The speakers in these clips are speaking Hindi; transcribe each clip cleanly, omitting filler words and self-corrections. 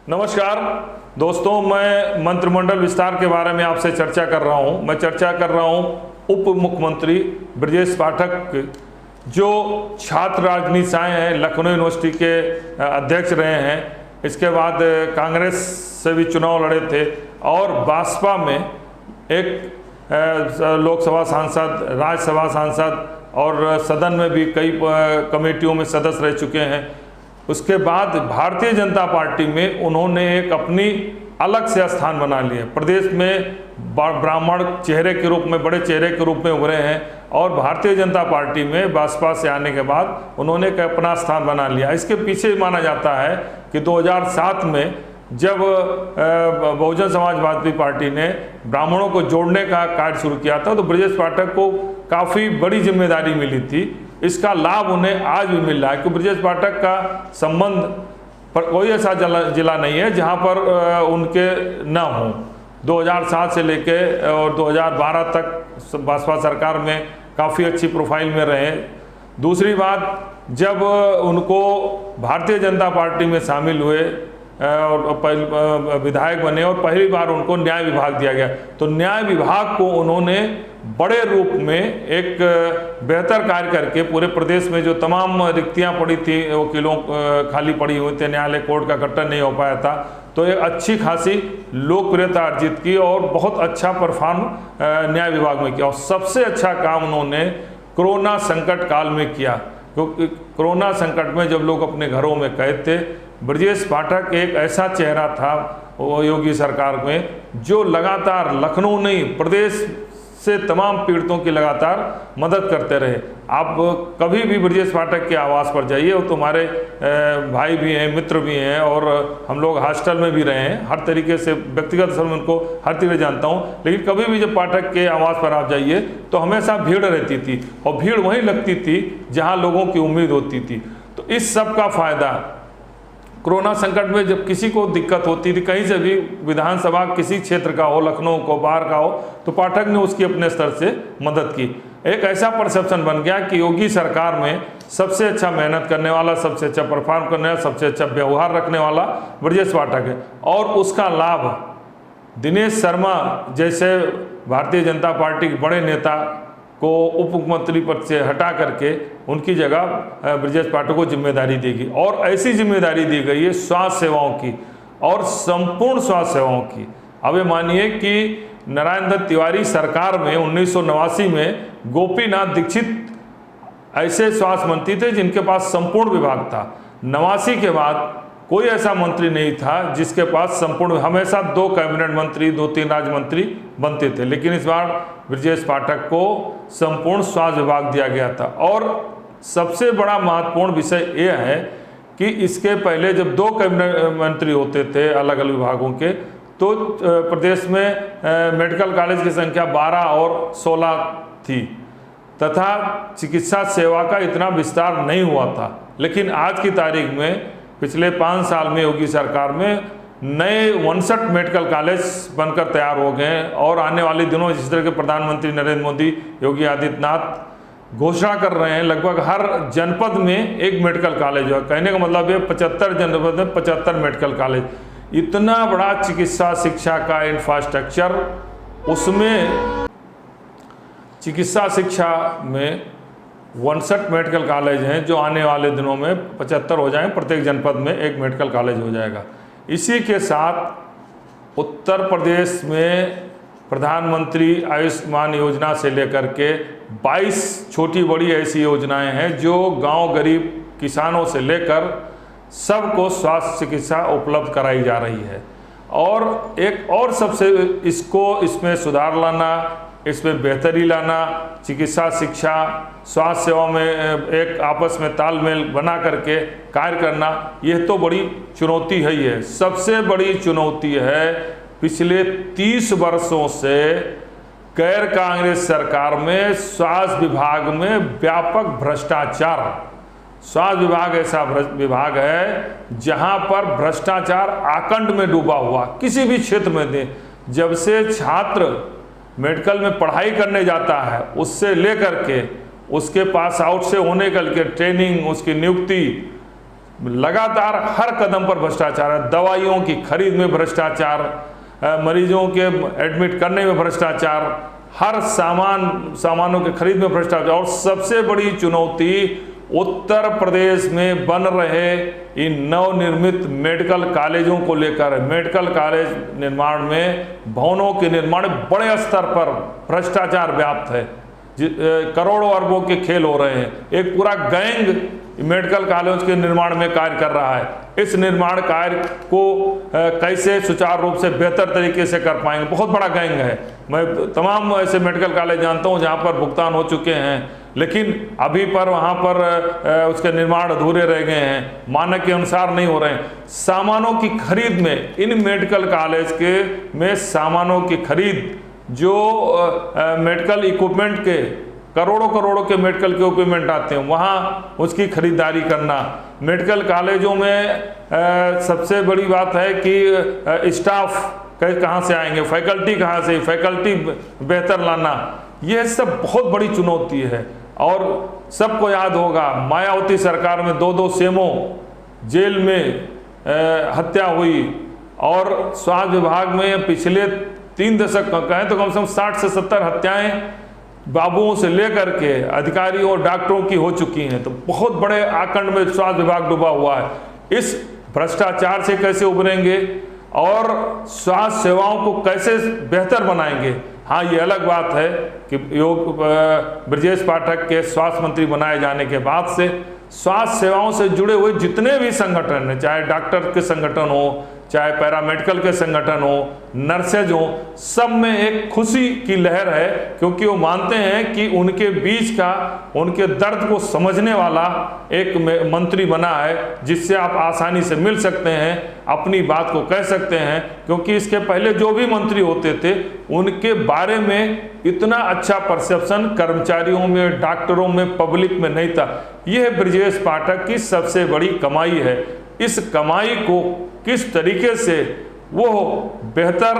नमस्कार दोस्तों, मैं मंत्रिमंडल विस्तार के बारे में आपसे चर्चा कर रहा हूं। मैं चर्चा कर रहा हूं उप मुख्यमंत्री ब्रजेश पाठक, जो छात्र राजनीति से आए हैं, लखनऊ यूनिवर्सिटी के अध्यक्ष रहे हैं, इसके बाद कांग्रेस से भी चुनाव लड़े थे और भाजपा में एक लोकसभा सांसद, राज्यसभा सांसद और सदन में भी कई कमेटियों में सदस्य रह चुके हैं। उसके बाद भारतीय जनता पार्टी में उन्होंने एक अपनी अलग से स्थान बना लिया। प्रदेश में ब्राह्मण चेहरे के रूप में, बड़े चेहरे के रूप में उभरे हैं और भारतीय जनता पार्टी में भाजपा से आने के बाद उन्होंने एक अपना स्थान बना लिया। इसके पीछे माना जाता है कि 2007 में जब बहुजन समाजवादी पार्टी ने ब्राह्मणों को जोड़ने का कार्य शुरू किया था, तो ब्रजेश पाठक को काफ़ी बड़ी जिम्मेदारी मिली थी। इसका लाभ उन्हें आज भी मिल रहा है कि ब्रजेश पाठक का संबंध पर कोई ऐसा जिला नहीं है जहां पर उनके न हों। 2007 से लेके और 2012 तक भाजपा सरकार में काफ़ी अच्छी प्रोफाइल में रहे। दूसरी बात, जब उनको भारतीय जनता पार्टी में शामिल हुए और विधायक बने और पहली बार उनको न्याय विभाग दिया गया, तो न्याय विभाग को उन्होंने बड़े रूप में एक बेहतर कार्य करके पूरे प्रदेश में जो तमाम रिक्तियां पड़ी थी, वकीलों खाली पड़ी हुई थे, न्यायालय कोर्ट का गठन नहीं हो पाया था, तो एक अच्छी खासी लोकप्रियता अर्जित की और बहुत अच्छा परफॉर्म न्याय विभाग में किया। और सबसे अच्छा काम उन्होंने कोरोना संकट काल में किया, क्योंकि कोरोना संकट में जब लोग अपने घरों में कैद थे, ब्रजेश पाठक एक ऐसा चेहरा था योगी सरकार में जो लगातार लखनऊ नहीं प्रदेश से तमाम पीड़ितों की लगातार मदद करते रहे। आप कभी भी ब्रजेश पाठक के आवास पर जाइए, वो तुम्हारे भाई भी हैं, मित्र भी हैं और हम लोग हॉस्टल में भी रहे हैं, हर तरीके से व्यक्तिगत स्तर में उनको हर तरीके जानता हूँ। लेकिन कभी भी जब पाठक के आवास पर आप जाइए तो हमेशा भीड़ रहती थी और भीड़ वहीं लगती थी जहाँ लोगों की उम्मीद होती थी। तो इस सब का फायदा कोरोना संकट में जब किसी को दिक्कत होती थी, कहीं से भी विधानसभा किसी क्षेत्र का हो, लखनऊ को बाहर का हो, तो पाठक ने उसकी अपने स्तर से मदद की। एक ऐसा परसेप्शन बन गया कि योगी सरकार में सबसे अच्छा मेहनत करने वाला, सबसे अच्छा परफॉर्म करने वाला, सबसे अच्छा व्यवहार रखने वाला ब्रजेश पाठक है। और उसका लाभ दिनेश शर्मा जैसे भारतीय जनता पार्टी के बड़े नेता को उप मुख्यमंत्री पद से हटा करके उनकी जगह ब्रजेश पाठक को जिम्मेदारी देगी। और ऐसी जिम्मेदारी दी गई है स्वास्थ्य सेवाओं की और संपूर्ण स्वास्थ्य सेवाओं की। अब ये मानिए कि नारायण दत्त तिवारी सरकार में 1989 में गोपीनाथ दीक्षित ऐसे स्वास्थ्य मंत्री थे जिनके पास संपूर्ण विभाग था। 89 के बाद कोई ऐसा मंत्री नहीं था जिसके पास संपूर्ण, हमेशा 2 कैबिनेट मंत्री, 2-3 राज्य मंत्री बनते थे, लेकिन इस बार ब्रजेश पाठक को संपूर्ण स्वास्थ्य विभाग दिया गया था। और सबसे बड़ा महत्वपूर्ण विषय यह है कि इसके पहले जब 2 कैबिनेट मंत्री होते थे अलग अलग विभागों के, तो प्रदेश में मेडिकल कॉलेज की संख्या 12 और 16 थी तथा चिकित्सा सेवा का इतना विस्तार नहीं हुआ था। लेकिन आज की तारीख में पिछले 5 साल में योगी सरकार में नए 59 मेडिकल कॉलेज बनकर तैयार हो गए हैं और आने वाले दिनों जिस तरह के प्रधानमंत्री नरेंद्र मोदी, योगी आदित्यनाथ घोषणा कर रहे हैं, लगभग हर जनपद में एक मेडिकल कॉलेज है। कहने का मतलब है 75 जनपद में 75 मेडिकल कॉलेज। इतना बड़ा चिकित्सा शिक्षा का इंफ्रास्ट्रक्चर, उसमें चिकित्सा शिक्षा में 59 मेडिकल कॉलेज हैं जो आने वाले दिनों में 75 हो जाएं, प्रत्येक जनपद में एक मेडिकल कॉलेज हो जाएगा। इसी के साथ उत्तर प्रदेश में प्रधानमंत्री आयुष्मान योजना से लेकर के 22 छोटी बड़ी ऐसी योजनाएं हैं जो गांव गरीब किसानों से लेकर सबको स्वास्थ्य चिकित्सा उपलब्ध कराई जा रही है। और एक और सबसे इसमें सुधार लाना, इसमें बेहतरी लाना, चिकित्सा शिक्षा स्वास्थ्य सेवा में एक आपस में तालमेल बना करके कार्य करना, यह तो बड़ी चुनौती है। ही है सबसे बड़ी चुनौती है पिछले 30 वर्षों से गैर कांग्रेस सरकार में स्वास्थ्य विभाग में व्यापक भ्रष्टाचार। स्वास्थ्य विभाग ऐसा विभाग है जहां पर भ्रष्टाचार आकंठ में डूबा हुआ, किसी भी क्षेत्र में दें, जब से छात्र मेडिकल में पढ़ाई करने जाता है उससे लेकर के उसके पास आउट से होने के लिए ट्रेनिंग, उसकी नियुक्ति, लगातार हर कदम पर भ्रष्टाचार है। दवाइयों की खरीद में भ्रष्टाचार, मरीजों के एडमिट करने में भ्रष्टाचार, हर सामानों के खरीद में भ्रष्टाचार। और सबसे बड़ी चुनौती उत्तर प्रदेश में बन रहे इन नवनिर्मित मेडिकल कॉलेजों को लेकर है। मेडिकल कॉलेज निर्माण में, भवनों के निर्माण में बड़े स्तर पर भ्रष्टाचार व्याप्त है। करोड़ों अरबों के खेल हो रहे हैं। एक पूरा गैंग मेडिकल कॉलेज के निर्माण में कार्य कर रहा है। इस निर्माण कार्य को कैसे सुचारू रूप से बेहतर तरीके से कर पाएंगे, बहुत बड़ा गैंग है। मैं तमाम ऐसे मेडिकल कॉलेज जानता हूं जहां पर भुगतान हो चुके हैं, लेकिन अभी पर वहां पर उसके निर्माण अधूरे रह गए हैं, मानक के अनुसार नहीं हो रहे हैं। सामानों की खरीद में, इन मेडिकल कॉलेज के में सामानों की खरीद, जो मेडिकल इक्विपमेंट के करोड़ों के मेडिकल के इक्विपमेंट आते हैं, वहाँ उसकी खरीदारी करना। मेडिकल कॉलेजों में सबसे बड़ी बात है कि स्टाफ कहाँ से आएंगे, फैकल्टी कहाँ से, फैकल्टी बेहतर लाना, यह सब बहुत बड़ी चुनौती है। और सबको याद होगा मायावती सरकार में 2-2 सेमों जेल में हत्या हुई, और स्वास्थ्य विभाग में पिछले 3 दशक कहें तो कम से कम 60 से 70 हत्याएं बाबुओं से लेकर के अधिकारियों और डॉक्टरों की हो चुकी हैं। तो बहुत बड़े आकंड में स्वास्थ्य विभाग डूबा हुआ है। इस भ्रष्टाचार से कैसे उभरेंगे और स्वास्थ्य सेवाओं को कैसे बेहतर बनाएंगे? हाँ, ये अलग बात है कि ब्रजेश पाठक के स्वास्थ्य मंत्री बनाए जाने के बाद से स्वास्थ्य सेवाओं से जुड़े हुए जितने भी संगठन हैं, चाहे डॉक्टर के संगठन हो, चाहे पैरामेडिकल के संगठन हो, नर्सेज हो, सब में एक खुशी की लहर है, क्योंकि वो मानते हैं कि उनके बीच का, उनके दर्द को समझने वाला एक मंत्री बना है, जिससे आप आसानी से मिल सकते हैं, अपनी बात को कह सकते हैं। क्योंकि इसके पहले जो भी मंत्री होते थे उनके बारे में इतना अच्छा परसेप्शन कर्मचारियों में, डॉक्टरों में, पब्लिक में नहीं था। यह ब्रजेश पाठक की सबसे बड़ी कमाई है। इस कमाई को किस तरीके से वो बेहतर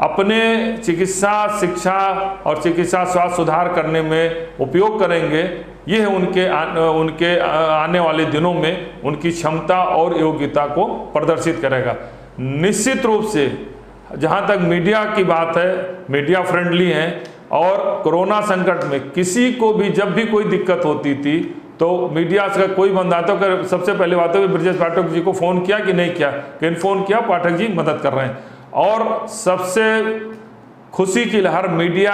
अपने चिकित्सा शिक्षा और चिकित्सा स्वास्थ्य सुधार करने में उपयोग करेंगे, यह उनके आने वाले दिनों में उनकी क्षमता और योग्यता को प्रदर्शित करेगा। निश्चित रूप से जहाँ तक मीडिया की बात है, मीडिया फ्रेंडली हैं, और कोरोना संकट में किसी को भी जब भी कोई दिक्कत होती थी तो मीडिया से कोई बंदा तो सबसे पहले बात है ब्रजेश पाठक जी को फ़ोन किया कि नहीं किया, लेकिन फ़ोन किया, पाठक जी मदद कर रहे हैं। और सबसे खुशी की लहर मीडिया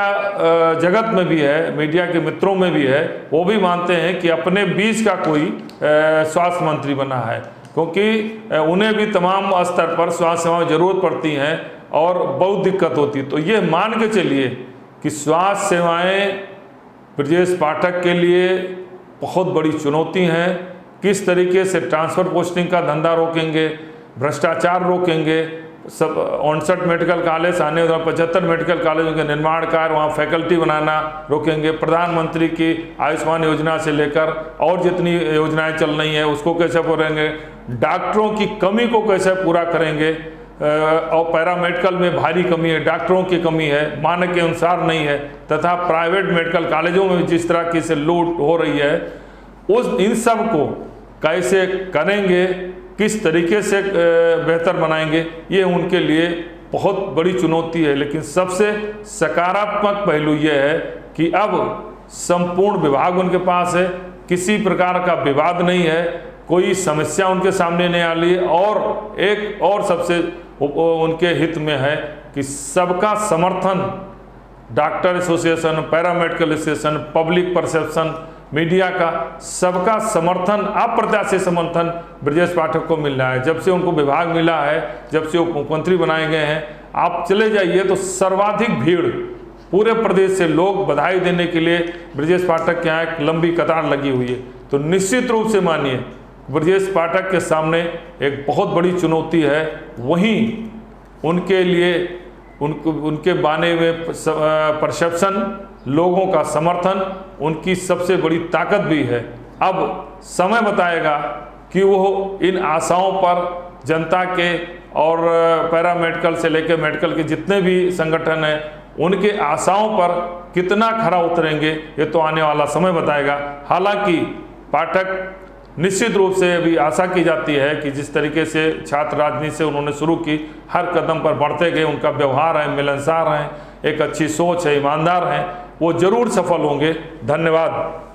जगत में भी है, मीडिया के मित्रों में भी है। वो भी मानते हैं कि अपने बीच का कोई स्वास्थ्य मंत्री बना है, क्योंकि उन्हें भी तमाम स्तर पर स्वास्थ्य सेवाएं जरूरत पड़ती हैं और बहुत दिक्कत होती है। तो ये मान के चलिए कि स्वास्थ्य सेवाएं ब्रजेश पाठक के लिए बहुत बड़ी चुनौती हैं। किस तरीके से ट्रांसफ़र पोस्टिंग का धंधा रोकेंगे, भ्रष्टाचार रोकेंगे, सब 59 मेडिकल कॉलेज आने और 75 मेडिकल कॉलेजों के निर्माण कार्य, वहाँ फैकल्टी बनाना रोकेंगे, प्रधानमंत्री की आयुष्मान योजना से लेकर और जितनी योजनाएं चल रही हैं उसको कैसे करेंगे, डॉक्टरों की कमी को कैसे पूरा करेंगे, और पैरामेडिकल में भारी कमी है, डॉक्टरों की कमी है, मानक के अनुसार नहीं है, तथा प्राइवेट मेडिकल कॉलेजों में जिस तरह की से लूट हो रही है, इन सब को कैसे करेंगे, किस तरीके से बेहतर बनाएंगे, ये उनके लिए बहुत बड़ी चुनौती है। लेकिन सबसे सकारात्मक पहलू ये है कि अब संपूर्ण विभाग उनके पास है, किसी प्रकार का विवाद नहीं है, कोई समस्या उनके सामने नहीं आ रही है। और एक और सबसे उनके हित में है कि सबका समर्थन, doctor association, paramedical association, public perception, media का सबका समर्थन, अप्रत्याशित समर्थन ब्रजेश पाठक को मिल रहा है। जब से उनको विभाग मिला है, जब से वो मुख्यमंत्री बनाए गए हैं, आप चले जाइए तो सर्वाधिक भीड़ पूरे प्रदेश से लोग बधाई देने के लिए ब्रजेश पाठक के यहाँ एक लंबी कतार लगी हुई है। तो निश्चित रूप से मानिए ब्रजेश पाठक के सामने एक बहुत बड़ी चुनौती है। वहीं उनके लिए उनके बाने में परसेप्शन, लोगों का समर्थन उनकी सबसे बड़ी ताकत भी है। अब समय बताएगा कि वो इन आशाओं पर, जनता के और पैरामेडिकल से लेकर मेडिकल के जितने भी संगठन हैं उनके आशाओं पर कितना खरा उतरेंगे ये तो आने वाला समय बताएगा। हालांकि पाठक निश्चित रूप से अभी आशा की जाती है कि जिस तरीके से छात्र राजनीति से उन्होंने शुरू की, हर कदम पर बढ़ते गए, उनका व्यवहार है, मिलनसार हैं, एक अच्छी सोच है, ईमानदार हैं, वो जरूर सफल होंगे। धन्यवाद।